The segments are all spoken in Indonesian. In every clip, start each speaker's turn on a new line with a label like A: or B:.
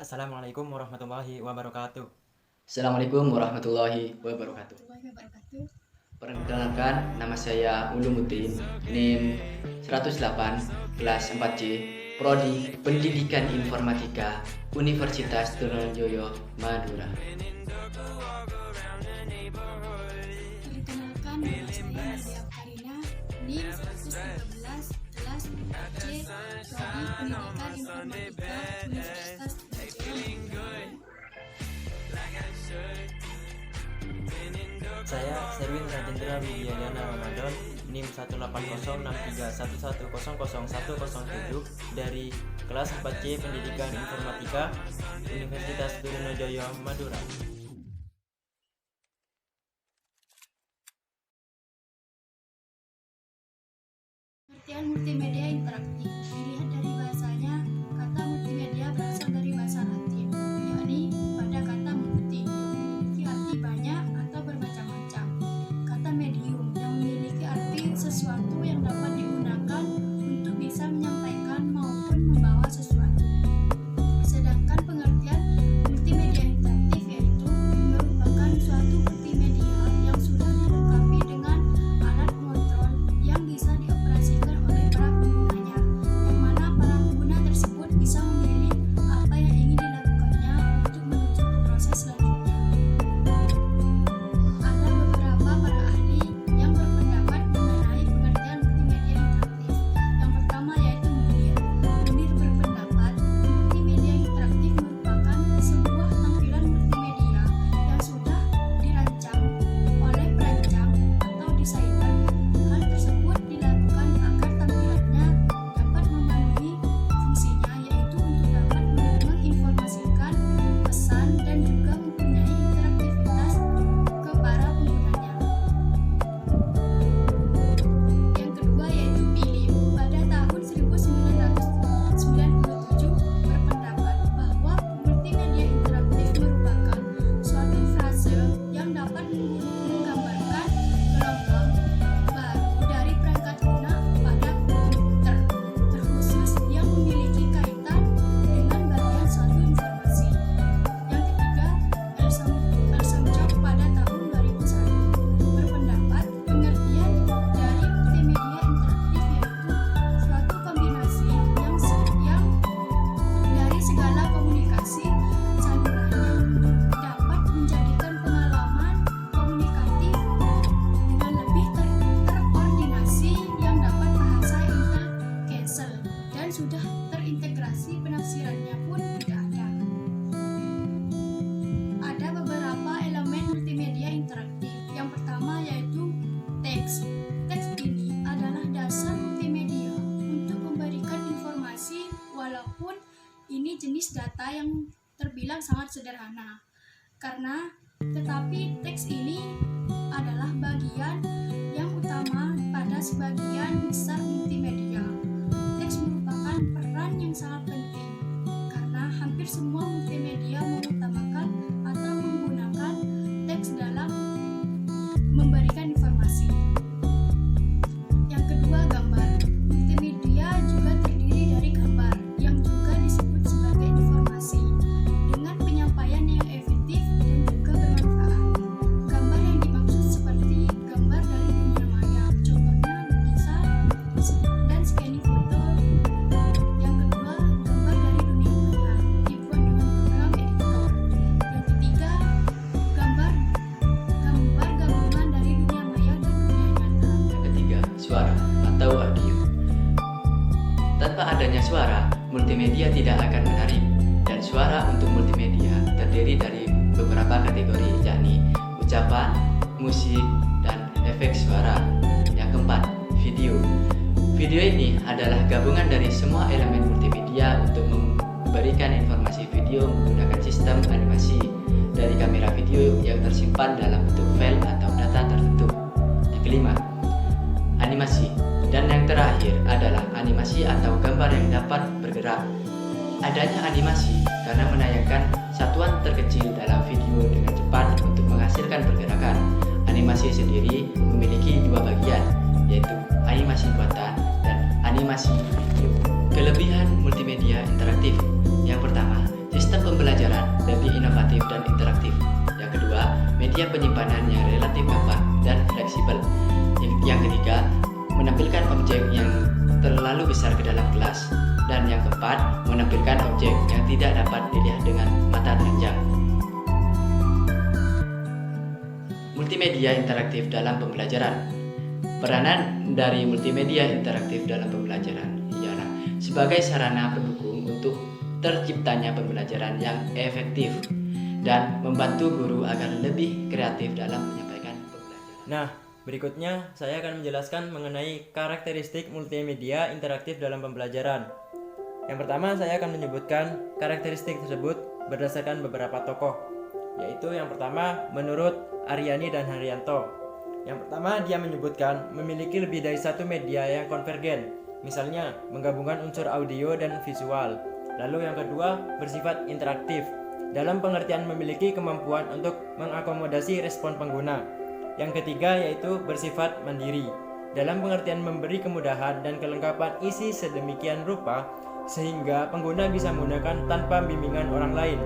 A: Assalamualaikum warahmatullahi wabarakatuh.
B: Assalamualaikum warahmatullahi wabarakatuh. Perkenalkan, nama saya Ulumuddin, NIM 108, kelas 4C, Prodi Pendidikan Informatika, Universitas Trunojoyo, Madura.
C: Perkenalkan, nama saya Nadia Karina, NIM 113, kelas 4C, Prodi Pendidikan Informatika, Universitas Trunojoyo.
A: Saya Serwin Rajendra Widiadana Ramadan, NIM 1806311100107 dari kelas 4C Pendidikan Informatika, Universitas Trunojoyo, Madura.
C: Pengertian multimedia interaktif dilihat dari bahasanya. Kata multimedia berasal dari bahasa Latin, yakni pada kata multi yang memiliki arti banyak atau bermacam-macam. Kata medium yang memiliki arti sesuatu yang dapat digunakan untuk bisa menyampaikan maupun membawa sesuatu. Sedangkan pengertian multimedia interaktif yaitu merupakan suatu multimedia yang sudah dilengkapi dengan alat pengontrol yang bisa dioperasikan oleh para penggunanya, yang mana para pengguna tersebut bisa memilih apa yang ingin dilakukannya untuk menuju ke proses selanjutnya. Ada beberapa para ahli yang berpendapat mengenai pengertian multimedia interaktif. Yang pertama yaitu Munir. Munir berpendapat multimedia interaktif merupakan sebuah tampilan multimedia yang sudah dirancang oleh perancang atau desainer. Hal tersebut dilakukan agar tampilannya dapat memenuhi fungsinya, yaitu untuk dapat menginformasikan pesan dan juga mempunyai interaktivitas ke para penggunanya. Yang kedua yaitu Philip. Pada tahun 1997 berpendapat bahwa multimedia interaktif merupakan suatu frase yang dapat menggambarkan gelombang baru dari perangkat lunak pada komputer, terkhusus yang memiliki kaitan dengan bagian suatu informasi. Yang ketiga, Elson pada tahun 2001 berpendapat pengertian dari multimedia interaktif yaitu suatu kombinasi yang dari segala komunikasi saluran yang dapat menjadikan pengalaman komunikatif dengan lebih terkoordinasi, yang dapat bahasa intercancel dan sudah terintegrasi penafsirannya pun tidak ada. Ada beberapa elemen multimedia interaktif. Yang pertama yaitu teks. Teks ini adalah dasar multimedia untuk memberikan informasi, walaupun ini jenis data yang terbilang sangat sederhana. Tetapi teks ini adalah bagian yang utama pada sebagian besar multimedia. Teks merupakan peran yang sangat penting karena hampir semua multimedia mengutamakan atau menggunakan teks dalam memberikan informasi. Yang kedua, gambar. Multimedia juga terdiri dari gambar yang juga disebut sebagai informasi dengan penyampaian yang efektif dan juga bermanfaat. Gambar yang dimaksud seperti gambar dari dunia maya, contohnya lukisan dan scanning foto. Yang kedua, gambar dari dunia maya dibuat dengan program editor. Yang ketiga, gambar gabungan dari dunia maya dan dunia nyata.
B: Yang ketiga, suara atau audio. Tanpa adanya suara, multimedia tidak akan menarik. Dan suara untuk multimedia terdiri dari beberapa kategori, yakni ucapan, musik, dan efek suara. Yang keempat, video. Video ini adalah gabungan dari semua elemen multimedia untuk memberikan informasi video menggunakan sistem animasi dari kamera video yang tersimpan dalam bentuk file atau data tertentu. Yang kelima, animasi. Dan yang terakhir adalah animasi atau gambar yang dapat bergerak. Adanya animasi karena menayangkan satuan terkecil dalam video dengan cepat untuk menghasilkan pergerakan. Animasi sendiri memiliki dua bagian, yaitu animasi buatan dan animasi video. Kelebihan multimedia interaktif. Yang pertama, sistem pembelajaran media penyimpanan yang relatif gampang dan fleksibel. Yang ketiga, menampilkan objek yang terlalu besar ke dalam kelas. Dan yang keempat, menampilkan objek yang tidak dapat dilihat dengan mata telanjang. Multimedia interaktif dalam pembelajaran. Peranan dari multimedia interaktif dalam pembelajaran ialah sebagai sarana pendukung untuk terciptanya pembelajaran yang efektif dan membantu guru agar lebih kreatif dalam menyampaikan pembelajaran.
A: Nah, berikutnya saya akan menjelaskan mengenai karakteristik multimedia interaktif dalam pembelajaran. Yang pertama, saya akan menyebutkan karakteristik tersebut berdasarkan beberapa tokoh, yaitu yang pertama menurut Aryani dan Haryanto. Yang pertama, dia menyebutkan memiliki lebih dari satu media yang konvergen, misalnya menggabungkan unsur audio dan visual. Lalu yang kedua, bersifat interaktif, dalam pengertian memiliki kemampuan untuk mengakomodasi respon pengguna. Yang ketiga yaitu bersifat mandiri, dalam pengertian memberi kemudahan dan kelengkapan isi sedemikian rupa sehingga pengguna bisa menggunakan tanpa bimbingan orang lain.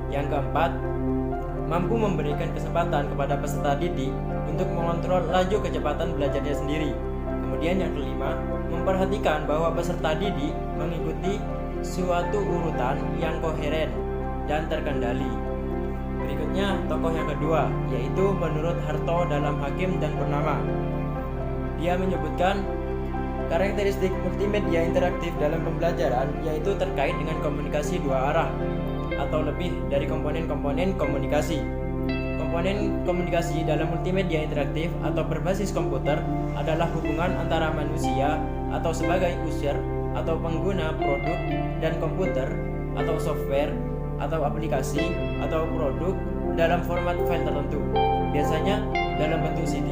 A: Yang keempat, mampu memberikan kesempatan kepada peserta didik untuk mengontrol laju kecepatan belajarnya sendiri. Kemudian yang kelima, memperhatikan bahwa peserta didik mengikuti suatu urutan yang koheren dan terkendali. Berikutnya tokoh yang kedua, yaitu menurut Harto dalam Hakim dan Purnama. Dia menyebutkan karakteristik multimedia interaktif dalam pembelajaran yaitu terkait dengan komunikasi dua arah atau lebih dari komponen-komponen komunikasi. Komponen komunikasi dalam multimedia interaktif atau berbasis komputer adalah hubungan antara manusia atau sebagai user atau pengguna produk dan komputer atau software atau aplikasi atau produk dalam format file tertentu, biasanya dalam bentuk CD.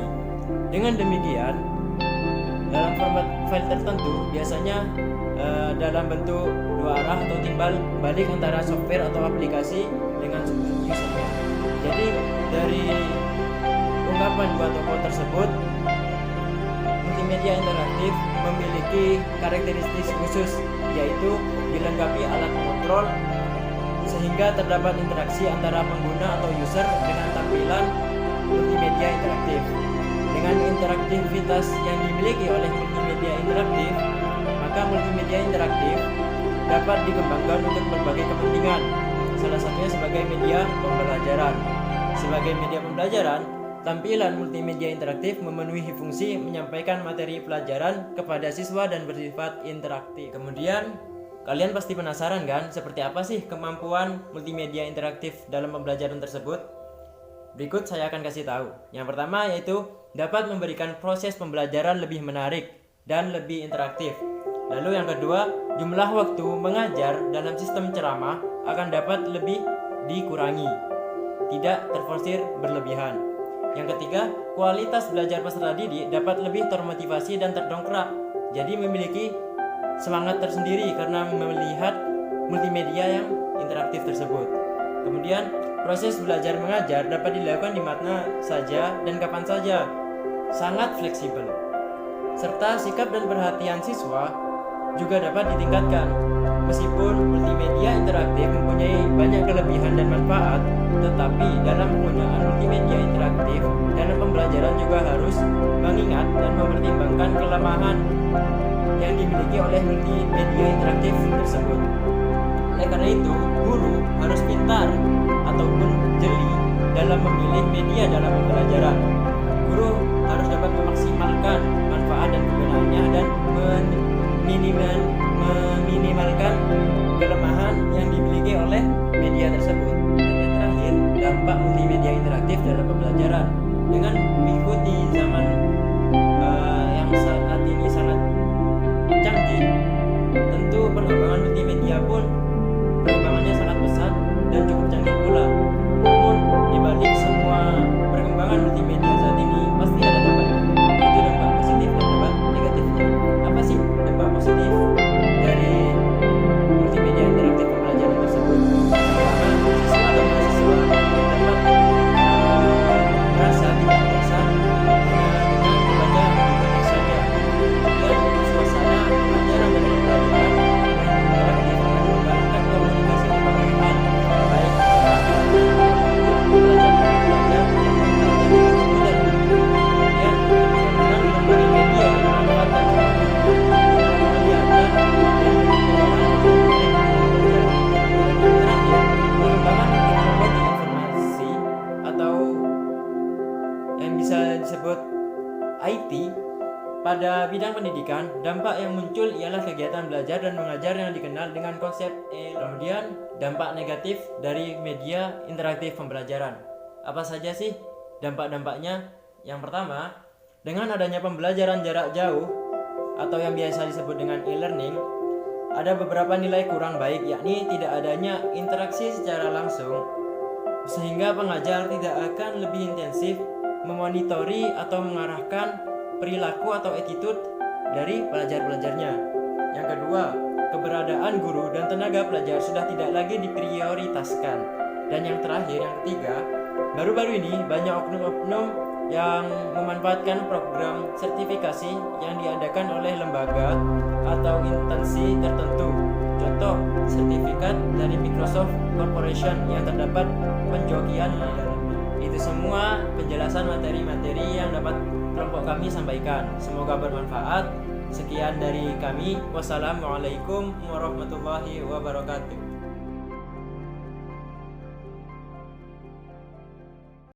A: Dengan demikian, dalam format file tertentu biasanya dalam bentuk dua arah atau timbal balik antara software atau aplikasi dengan usernya. Jadi dari ungkapan dua tokoh tersebut, multimedia interaktif memiliki karakteristik khusus, yaitu dilengkapi alat kontrol sehingga terdapat interaksi antara pengguna atau user dengan tampilan multimedia interaktif. Dengan interaktivitas yang dimiliki oleh multimedia interaktif, maka multimedia interaktif dapat dikembangkan untuk berbagai kepentingan, salah satunya sebagai media pembelajaran. Sebagai media pembelajaran, tampilan multimedia interaktif memenuhi fungsi menyampaikan materi pelajaran kepada siswa dan bersifat interaktif. Kemudian, kalian pasti penasaran kan, seperti apa sih kemampuan multimedia interaktif dalam pembelajaran tersebut? Berikut saya akan kasih tahu. Yang pertama yaitu dapat memberikan proses pembelajaran lebih menarik dan lebih interaktif. Lalu yang kedua, jumlah waktu mengajar dalam sistem ceramah akan dapat lebih dikurangi, tidak terforsir berlebihan. Yang ketiga, kualitas belajar peserta didik dapat lebih termotivasi dan terdongkrak, jadi memiliki semangat tersendiri karena melihat multimedia yang interaktif tersebut. Kemudian, proses belajar mengajar dapat dilakukan di mana saja dan kapan saja, sangat fleksibel. Serta sikap dan perhatian siswa juga dapat ditingkatkan. Meskipun multimedia interaktif mempunyai banyak kelebihan dan manfaat, tetapi dalam penggunaan multimedia interaktif dalam pembelajaran juga harus mengingat dan mempertimbangkan kelemahan yang dimiliki oleh multimedia interaktif tersebut. Oleh karena itu, guru harus pintar ataupun jeli dalam memilih media dalam pembelajaran. Guru harus dapat memaksimalkan manfaat dan kegunaannya dan meminimalkan kelemahan yang dimiliki oleh media tersebut. Dan yang terakhir, dampak multimedia interaktif dalam pembelajaran. Dengan mengikuti zaman yang saat ini sangat canggih, tentu perkembangan multimedia pun perkembangannya sangat pesat dan cukup canggih pula. Namun dibalik semua perkembangan multimedia saat ini pasti ada dampaknya, yaitu dampak positif dan dampak negatifnya. Apa sih dampak positif dari multimedia interaktif pembelajaran tersebut? Pertama, siswa dan mahasiswa dapat merasa tidak bosan dengan membaca buku saja. Kemudian suasana pelajaran dan pembelajaran yang interaktif akan kembali bidang pendidikan, dampak yang muncul ialah kegiatan belajar dan mengajar yang dikenal dengan konsep Kemudian, dampak negatif dari media interaktif pembelajaran. Apa saja sih dampak-dampaknya? Yang pertama, dengan adanya pembelajaran jarak jauh atau yang biasa disebut dengan e-learning, ada beberapa nilai kurang baik, yakni tidak adanya interaksi secara langsung, sehingga pengajar tidak akan lebih intensif memonitori atau mengarahkan perilaku atau attitude dari pelajar-pelajarnya. Yang kedua, keberadaan guru dan tenaga pelajar sudah tidak lagi diprioritaskan. Dan yang terakhir, yang ketiga, baru-baru ini banyak oknum-oknum yang memanfaatkan program sertifikasi yang diadakan oleh lembaga atau instansi tertentu. Contoh, sertifikat dari Microsoft Corporation yang terdapat penjokian di dalamnya. Itu semua penjelasan materi-materi yang dapat kelompok kami sampaikan. Semoga bermanfaat. Sekian dari kami. Wassalamualaikum warahmatullahi wabarakatuh.